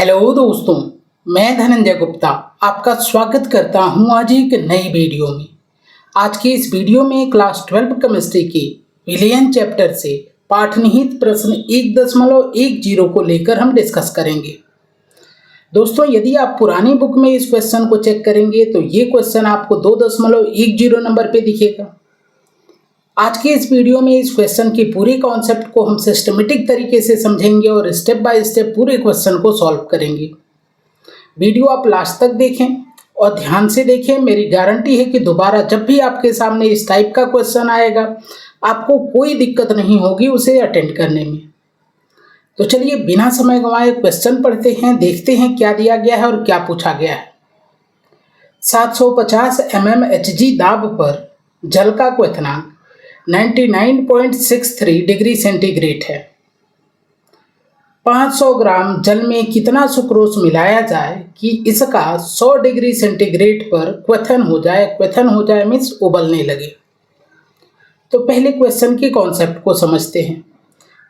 Hello दोस्तों, मैं धनंजय गुप्ता आपका स्वागत करता हूं आज एक नई वीडियो में। आज की इस वीडियो में क्लास 12 केमिस्ट्री के विलयन चैप्टर से पाठ निहित प्रश्न 1.10 को लेकर हम डिस्कस करेंगे। दोस्तों, यदि आप पुरानी बुक में इस क्वेश्चन को चेक करेंगे तो ये क्वेश्चन आपको 2.10 नंबर पे दिखेगा। आज के इस वीडियो में इस क्वेश्चन की पूरी कॉन्सेप्ट को हम सिस्टमेटिक तरीके से समझेंगे और स्टेप बाय स्टेप पूरे क्वेश्चन को सॉल्व करेंगे। वीडियो आप लास्ट तक देखें और ध्यान से देखें। मेरी गारंटी है कि दोबारा जब भी आपके सामने इस टाइप का क्वेश्चन आएगा आपको कोई दिक्कत नहीं होगी उसे अटेंड करने में। तो चलिए बिना समय गंवाए क्वेश्चन पढ़ते हैं, देखते हैं क्या दिया गया है और क्या पूछा गया है। 750 mm Hg दाब पर जल का क्वथनांक 99.63 डिग्री सेंटीग्रेड है। 500 ग्राम जल में कितना सुक्रोज मिलाया जाए कि इसका 100 डिग्री सेंटीग्रेड पर क्वथन हो जाए। क्वथन हो जाए मीन्स उबलने लगे। तो पहले क्वेश्चन की कॉन्सेप्ट को समझते हैं।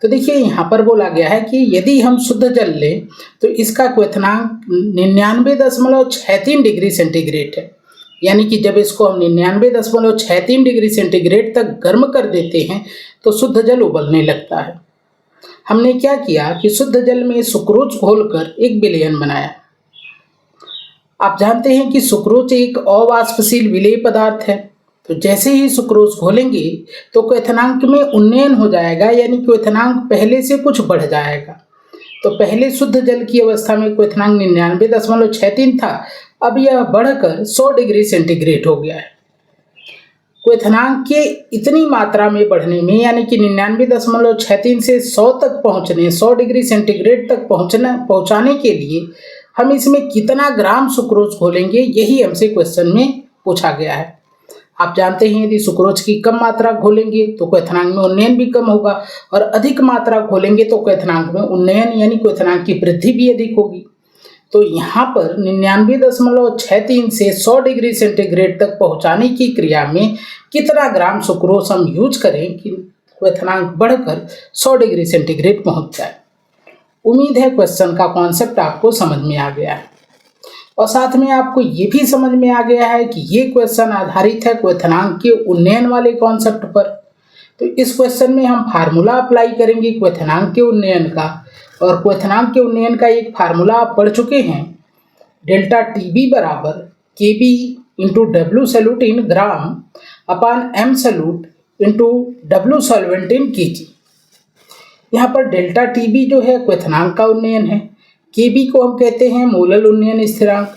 तो देखिए यहाँ पर बोला गया है कि यदि हम शुद्ध जल लें तो इसका क्वथनांक 99.63 डिग्री सेंटीग्रेड है। यानी कि जब इसको हम 99.63 डिग्री सेंटीग्रेड तक गर्म कर देते हैं तो शुद्ध जल उबलने लगता है। हमने क्या किया कि शुद्ध जल में सुक्रोज घोलकर एक विलयन बनाया। आप जानते हैं कि सुक्रोज एक अवाष्पशील विलेय पदार्थ है। तो जैसे ही सुक्रोज घोलेंगे तो क्वथनांक में उन्नयन हो जाएगा, यानी क्वथनांक पहले से कुछ बढ़ जाएगा। तो पहले शुद्ध जल की अवस्था में क्वथनांक 99.63 था, अब यह बढ़कर 100 डिग्री सेंटीग्रेड हो गया है। क्वथनांक के इतनी मात्रा में बढ़ने में यानी कि 99.63 से 100 तक पहुंचने 100 डिग्री सेंटीग्रेड तक पहुंचाने के लिए हम इसमें कितना ग्राम सुक्रोज घोलेंगे, यही हमसे क्वेश्चन में पूछा गया है। आप जानते हैं यदि सुक्रोज की कम मात्रा घोलेंगे तो क्वथनांक में उन्नयन भी कम होगा और अधिक मात्रा घोलेंगे तो क्वथनांक में उन्नयन यानी क्वथनांक की वृद्धि भी अधिक होगी। तो यहाँ पर 99.63 से 100 डिग्री सेंटीग्रेड तक पहुँचाने की क्रिया में कितना ग्राम सुक्रोज हम यूज करें कि क्वथनांक बढ़कर 100 डिग्री सेंटीग्रेड पहुँच जाए। उम्मीद है क्वेश्चन का कॉन्सेप्ट आपको समझ में आ गया है और साथ में आपको ये भी समझ में आ गया है कि ये क्वेश्चन आधारित है क्वथनांक के उन्नयन वाले कॉन्सेप्ट पर। तो इस क्वेश्चन में हम फार्मूला अप्लाई करेंगे क्वथनांक के उन्नयन का, और क्वथनांक के उन्नयन का एक फार्मूला आप पढ़ चुके हैं। डेल्टा टीबी बराबर KB into W solute in gram upon M solute into W solvent in KG. यहाँ पर डेल्टा टीबी जो है क्वथनांक का उन्नयन है, केबी को हम कहते हैं मोलल उन्नयन स्थिरांक,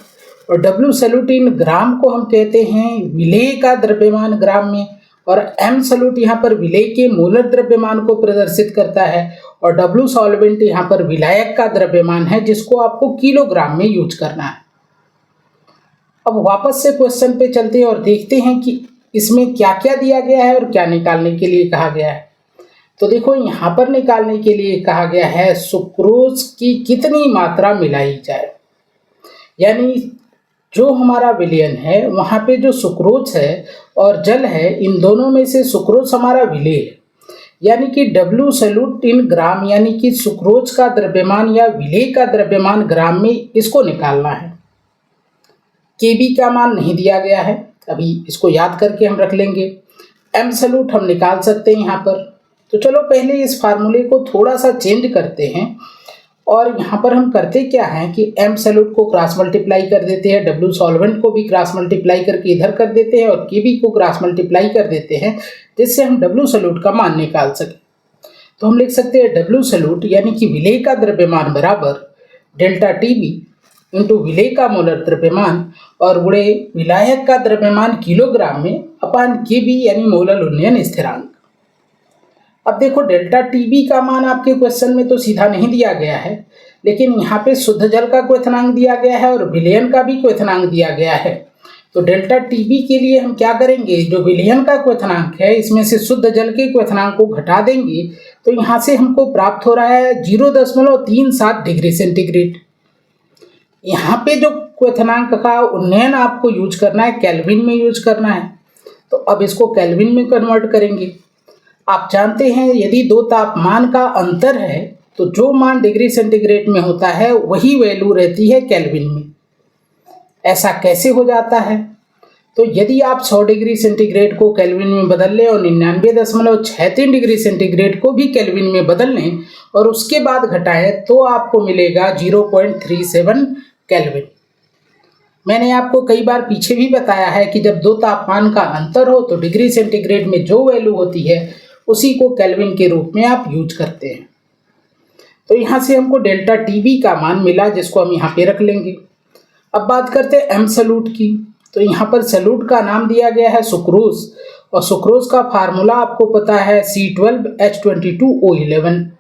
और डब्ल्यू सॉल्यूट इन ग्राम को हम कहते हैं विलेय का द्रव्यमान ग्राम में, और एम सॉल्यूट यहाँ पर विलेय के मोलर द्रव्यमान को प्रदर्शित करता है, और डब्ल्यू सॉल्वेंट यहाँ पर विलायक का द्रव्यमान है जिसको आपको किलोग्राम में यूज करना है। अब वापस से क्वेश्चन पे चलते हैं और देखते हैं कि इसमें क्या क्या दिया गया है और क्या निकालने के लिए कहा गया है। तो देखो यहाँ पर निकालने के लिए कहा गया है सुक्रोज की कितनी मात्रा मिलाई जाए, यानी जो हमारा विलयन है वहाँ पे जो सुक्रोज है और जल है इन दोनों में से सुक्रोज हमारा विलेय है, यानी कि डब्ल्यू सॉल्यूट इन ग्राम यानी कि सुक्रोज का द्रव्यमान या विलेय का द्रव्यमान ग्राम में इसको निकालना है। केबी का मान नहीं दिया गया है, अभी इसको याद करके हम रख लेंगे। एम सॉल्यूट हम निकाल सकते हैं यहाँ पर। तो चलो पहले इस फार्मूले को थोड़ा सा चेंज करते हैं और यहाँ पर हम करते क्या हैं कि एम सॉल्यूट को क्रॉस मल्टीप्लाई कर देते हैं, डब्ल्यू सॉल्वेंट को भी क्रॉस मल्टीप्लाई करके इधर कर देते हैं और केबी को क्रॉस मल्टीप्लाई कर देते हैं जिससे हम डब्ल्यू सॉल्यूट का मान निकाल सकें। तो हम लिख सकते हैं डब्ल्यू सॉल्यूट यानी कि विलेय का द्रव्यमान बराबर डेल्टा टीबी इंटू विलेय का मोलर द्रव्यमान और गुणे विलायक का द्रव्यमान किलोग्राम में अपान केबी यानी मोलर उन्नयन स्थिरांक। अब देखो डेल्टा टीबी का मान आपके क्वेश्चन में तो सीधा नहीं दिया गया है, लेकिन यहाँ पे शुद्ध जल का क्वथनांक दिया गया है और विलयन का भी क्वथनांक दिया गया है। तो डेल्टा टीबी के लिए हम क्या करेंगे, जो विलयन का क्वथनांक है इसमें से शुद्ध जल के क्वथनांक को घटा देंगे तो यहाँ से हमको प्राप्त हो रहा है 0.37 डिग्री सेंटीग्रेड। यहाँ पे जो क्वथनांक का उन्नयन आपको यूज करना है केल्विन में यूज करना है। तो अब इसको केल्विन में कन्वर्ट करेंगे। आप जानते हैं यदि दो तापमान का अंतर है तो जो मान डिग्री सेंटीग्रेड में होता है वही वैल्यू रहती है केल्विन में। ऐसा कैसे हो जाता है? तो यदि आप 100 डिग्री सेंटीग्रेड को केल्विन में बदल लें और 99.63 डिग्री सेंटीग्रेड को भी केल्विन में बदल लें और उसके बाद घटाएं तो आपको मिलेगा 0.37 केल्विन। मैंने आपको कई बार पीछे भी बताया है कि जब दो तापमान का अंतर हो तो डिग्री सेंटीग्रेड में जो वैल्यू होती है उसी को केल्विन के रूप में आप यूज करते हैं। तो यहाँ से हमको डेल्टा टीबी का मान मिला, जिसको हम यहाँ पे रख लेंगे। अब बात करते हैं एम सल्यूट की। तो यहाँ पर सल्यूट का नाम दिया गया है सुक्रोज, और सुक्रोज का फार्मूला आपको पता है C12H22O11।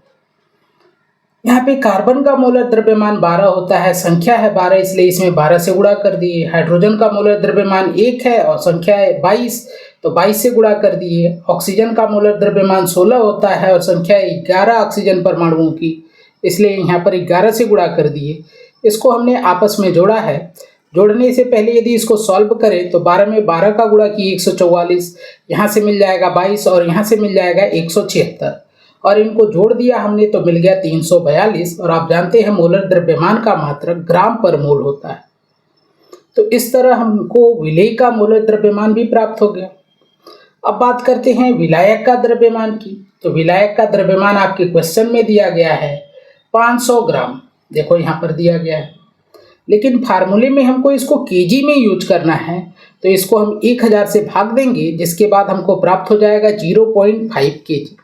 यहाँ पे कार्बन का मोलर द्रव्यमान 12 होता है, संख्या है 12 इसलिए इसमें 12 से गुणा कर दिए। हाइड्रोजन का मोलर द्रव्यमान 1 है और संख्या है 22, तो 22 से गुणा कर दिए। ऑक्सीजन का मोलर द्रव्यमान 16 होता है और संख्या 11 ऑक्सीजन परमाणुओं की, इसलिए यहाँ पर 11 से गुणा कर दिए। इसको हमने आपस में जोड़ा है। जोड़ने से पहले यदि इसको सॉल्व करें तो 12 में 12 का गुणा किए 144, यहाँ से मिल जाएगा 22 और यहाँ से मिल जाएगा 176, और इनको जोड़ दिया हमने तो मिल गया 342। और आप जानते हैं मोलर द्रव्यमान का मात्रक ग्राम पर मोल होता है। तो इस तरह हमको विलेय का मोलर द्रव्यमान भी प्राप्त हो गया। अब बात करते हैं विलायक का द्रव्यमान की। तो विलायक का द्रव्यमान आपके क्वेश्चन में दिया गया है 500 ग्राम, देखो यहाँ पर दिया गया है, लेकिन फार्मूले में हमको इसको केजी में यूज करना है। तो इसको हम 1000 से भाग देंगे, जिसके बाद हमको प्राप्त हो जाएगा 0.5 केजी।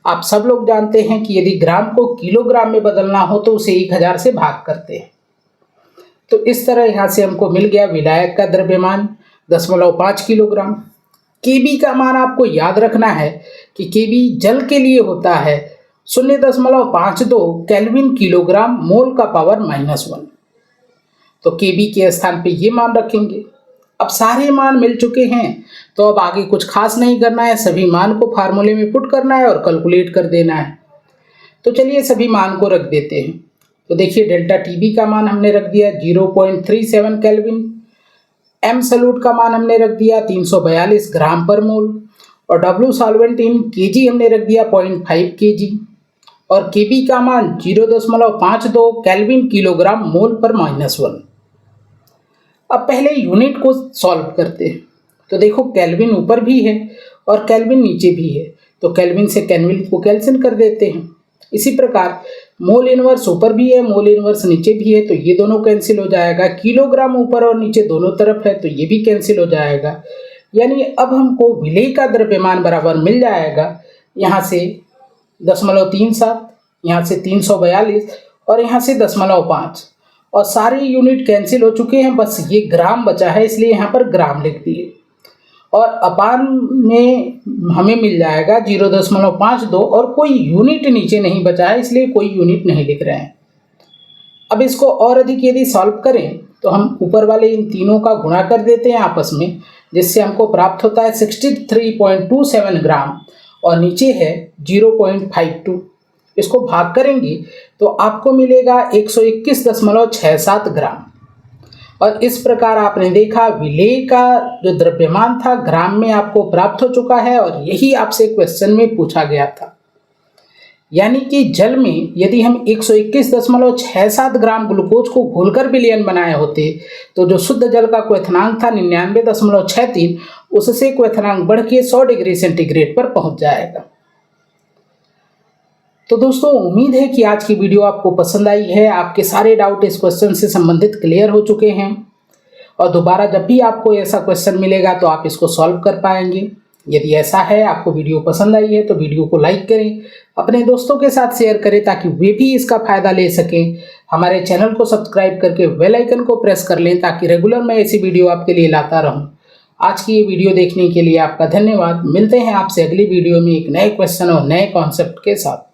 आप सब लोग जानते हैं कि यदि ग्राम को किलोग्राम में बदलना हो तो उसे 1000 से भाग करते हैं। तो इस तरह यहाँ से हमको मिल गया विलायक का द्रव्यमान 0.5 किलोग्राम। केबी का मान आपको याद रखना है कि केबी जल के लिए होता है 0.52 केल्विन किलोग्राम मोल का पावर -1। तो केबी के स्थान पे ये मान रखेंगे। अब सारे मान मिल चुके हैं, तो अब आगे कुछ खास नहीं करना है, सभी मान को फार्मूले में पुट करना है और कैलकुलेट कर देना है। तो चलिए सभी मान को रख देते हैं। तो देखिए डेल्टा टीबी का मान हमने रख दिया 0.37 केल्विन, एम सल्यूट का मान हमने रख दिया 342 ग्राम पर मोल, और डब्ल्यू सॉल्वेंट इन केजी हमने रख दिया 0.5 केजी, और केबी का मान 0.52 केल्विन किलोग्राम मोल पर -1। अब पहले यूनिट को सॉल्व करते हैं। तो देखो केल्विन ऊपर भी है और केल्विन नीचे भी है, तो केल्विन से केल्विन को कैंसिल कर देते हैं। इसी प्रकार मोल इनवर्स ऊपर भी है, मोल इनवर्स नीचे भी है, तो ये दोनों कैंसिल हो जाएगा। किलोग्राम ऊपर और नीचे दोनों तरफ है, तो ये भी कैंसिल हो जाएगा। यानी अब हमको विलेय का द्रव्यमान बराबर मिल जाएगा, यहाँ से 0.37, यहाँ से 342 और यहाँ से 0.5, और सारे यूनिट कैंसिल हो चुके हैं, बस ये ग्राम बचा है, इसलिए यहाँ पर ग्राम लिख दिए। और अपान में हमें मिल जाएगा 0.52 और कोई यूनिट नीचे नहीं बचा है, इसलिए कोई यूनिट नहीं लिख रहे हैं। अब इसको और अधिक यदि सॉल्व करें तो हम ऊपर वाले इन तीनों का गुणा कर देते हैं आपस में, जिससे हमको प्राप्त होता है 63.27 ग्राम, और नीचे है 0.52। इसको भाग करेंगे तो आपको मिलेगा 121.67 ग्राम। और इस प्रकार आपने देखा विलेय का जो द्रव्यमान था ग्राम में आपको प्राप्त हो चुका है, और यही आपसे क्वेश्चन में पूछा गया था। यानी कि जल में यदि हम 121.67 ग्राम ग्लूकोज को घोलकर विलयन बनाए होते तो जो शुद्ध जल का क्वथनांक था 99.63, उससे क्वथनांक बढ़ के 100 डिग्री सेंटीग्रेड पर पहुंच जाएगा। तो दोस्तों उम्मीद है कि आज की वीडियो आपको पसंद आई है, आपके सारे डाउट इस क्वेश्चन से संबंधित क्लियर हो चुके हैं, और दोबारा जब भी आपको ऐसा क्वेश्चन मिलेगा तो आप इसको सॉल्व कर पाएंगे। यदि ऐसा है, आपको वीडियो पसंद आई है तो वीडियो को लाइक करें, अपने दोस्तों के साथ शेयर करें ताकि वे भी इसका फ़ायदा ले सकें। हमारे चैनल को सब्सक्राइब करके बेल आइकन को प्रेस कर लें ताकि रेगुलर मैं ऐसी वीडियो आपके लिए लाता रहूं। आज की ये वीडियो देखने के लिए आपका धन्यवाद। मिलते हैं आपसे अगली वीडियो में एक नए क्वेश्चन और नए कॉन्सेप्ट के साथ।